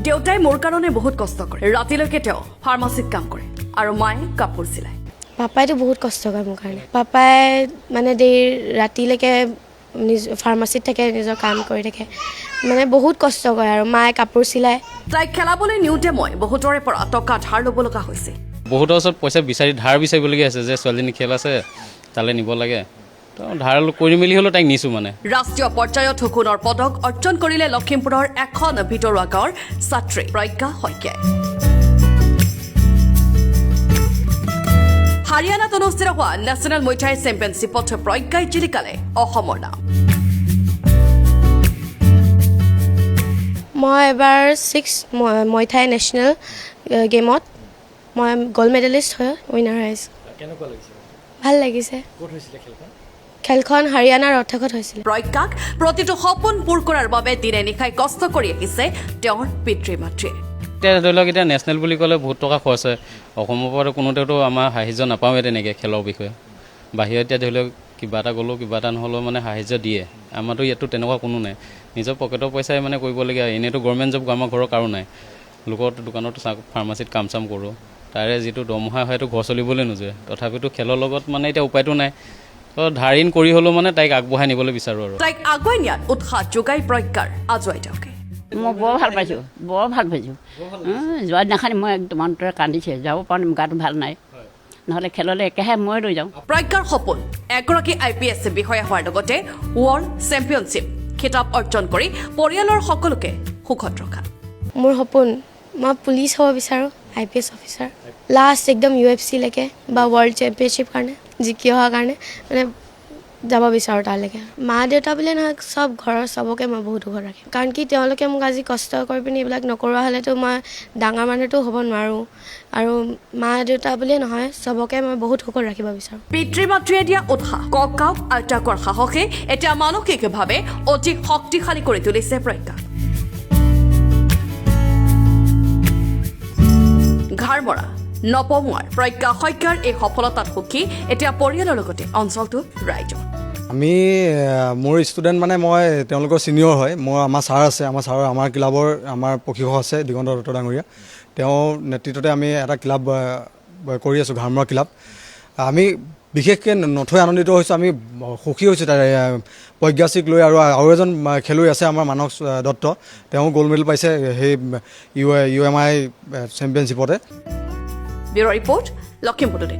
দেউতাই মোৰ কাৰণে বহুত কষ্ট কৰে ৰাতিলৈকে তেওঁ ফাৰ্মাসীত কাম কৰে আৰু মায়ে কাপোৰ চিলায় পাপাইতো বহুত কষ্ট কৰে মোৰ কাৰণে পাপাই মানে ৰাতিলৈকে ফাৰ্মাসীত থাকে নিজৰ কাম কৰি থাকে মানে বহুত কষ্ট কৰে আৰু মায়ে কাপোৰ চিলায় তাইক খেলাবলৈ নিওঁতে মই বহুতৰে পৰা টকা ধাৰ ল'ব লগা হৈছে বহুতৰ ওচৰত পইচা ধাৰ বিচাৰিবলগীয়া আছে যে ছোৱালীজনী খেল আছে তালৈ নিব লাগে তো ধাৰ কৰি মেলি হ'লেও তাইক নিছোঁ মানে ৰাষ্ট্ৰীয় পৰ্যায়ত সোণৰ পদক অৰ্জন কৰিলে লখিমপুৰৰ এখন ভিতৰুৱা গাঁৱৰ ছাত্ৰী প্ৰজ্ঞা শইকীয়াই হাৰিয়ানাত অনুষ্ঠিত হোৱা নেশ্যনেল মুইথাই চেম্পিয়নশ্বিপত প্ৰজ্ঞাই জিলিকালে অসমৰ নাম মই এবাৰ 6 মুইথাই নেশ্যনেল গেমত মই গ'ল্ড মেডেলিষ্ট হৈ উইনাৰ হৈছোঁ কেনেকুৱা লাগিছে ভাল লাগিছে ক'ত হৈছিলে খেলখন খেলখন হাৰিয়ানাৰ ৰথকত হৈছিলে প্ৰজ্ঞাক প্ৰতিটো সপোন পূৰ কৰাৰ বাবে দিনে নিশাই কষ্ট কৰি আহিছে তেওঁৰ পিতৃ মাতৃয়ে এতিয়া ধৰি লওক এতিয়া নেশ্যনেল বুলি ক'লে বহুত টকা খৰচ হয় অসমৰ পৰা কোনোতেতো আমাৰ সাহাৰ্য নাপাওঁৱে তেনেকৈ খেলৰ বিষয়ে বাহিৰত এতিয়া ধৰি লওক কিবা এটা গ'লেও কিবা এটা নহ'লেও মানে সাহাৰ্য দিয়ে আমাৰতো ইয়াতো তেনেকুৱা কোনো নাই নিজৰ পকেটৰ পইচাই মানে কৰিবলগীয়া এনেইতো গভৰ্ণমেণ্ট জব আমাৰ ঘৰৰ কাৰো নাই লোকৰ দোকানতো ফাৰ্মাচীত কাম চাম কৰোঁ তাৰে যিটো দৰমহা হয়তো ঘৰ চলিবলৈ নোযোৰে তথাপিতো খেলৰ লগত মানে এতিয়া উপায়টো নাই তো ধাৰ ঋণ কৰি হ'লেও মানে তাইক আগবঢ়াই নিবলৈ বিচাৰোঁ আৰু তাইক আগুৱাই নিয়াত উৎসাহ যোগাই প্ৰজ্ঞাৰ আজুৱাই তেওঁকে মই বৰ ভাল পাইছোঁ যোৱা দিনাখন মই একদম অন্তৰে কান্দিছে যাব পৰা গাটো ভাল নাই নহ'লে খেললৈ একেহে মই লৈ যাওঁ প্ৰজ্ঞাৰ সপোন এগৰাকী IPS বিষয়া হোৱাৰ লগতে ৱৰ্ল্ড চেম্পিয়নশ্বিপ খিতাপ অৰ্জন কৰি পৰিয়ালৰ সকলোকে সুখত ৰখা মোৰ সপোন মই পুলিচ হ'ব বিচাৰোঁ IPS অফিচাৰ লাষ্ট একদম UFC লৈকে বা ৱৰ্ল্ড চেম্পিয়নশ্বিপ কাৰণে জিকি অহাৰ কাৰণে মানে যাব বিচাৰোঁ তালৈকে মা দেউতা বুলিয়ে নহয় চব ঘৰৰ চবকে মই বহুত সুখত ৰাখিম কাৰণ কি তেওঁলোকে মোক আজি কষ্ট কৰি পিনি এইবিলাক নকৰোৱা হ'লেতো মই ডাঙৰ মানুহটো হ'ব নোৱাৰোঁ আৰু মা দেউতা বুলিয়ে নহয় চবকে মই বহুত সুখত ৰাখিব বিচাৰোঁ পিতৃ মাতৃয়ে দিয়া উৎসাহ ককাক আইতাকৰ সাহসে এতিয়া মানসিকভাৱে অধিক শক্তিশালী কৰি তুলিছে প্ৰজ্ঞাক ঘাৰমৰা নপমুৱাৰ প্ৰজ্ঞা শইকীয়াৰ এই সফলতাত সুখী এতিয়া পৰিয়ালৰ লগতে অঞ্চলটোৰ ৰাইজ আমি মোৰ ষ্টুডেণ্ট মানে মই তেওঁলোকৰ ছিনিয়ৰ হয় মোৰ আমাৰ ছাৰ আছে আমাৰ ক্লাবৰ আমাৰ প্ৰশিক্ষক আছে দিগন্ত দত্ত ডাঙৰীয়া তেওঁৰ নেতৃত্বতে আমি এটা ক্লাব কৰি আছোঁ ঘাৰমৰা ক্লাব আমি বিশেষকৈ নথৈ আনন্দিত হৈছোঁ আমি সুখী হৈছোঁ তাৰ প্ৰজ্ঞাশ্ৰীক লৈ আৰু এজন খেলুৱৈ আছে আমাৰ মানস দত্ত তেওঁ গ'ল্ড মেডেল পাইছে সেই UMI চেম্পিয়নশ্বিপতে ব্যুৰ ৰিপৰ্ট লখিমপুৰ টুডে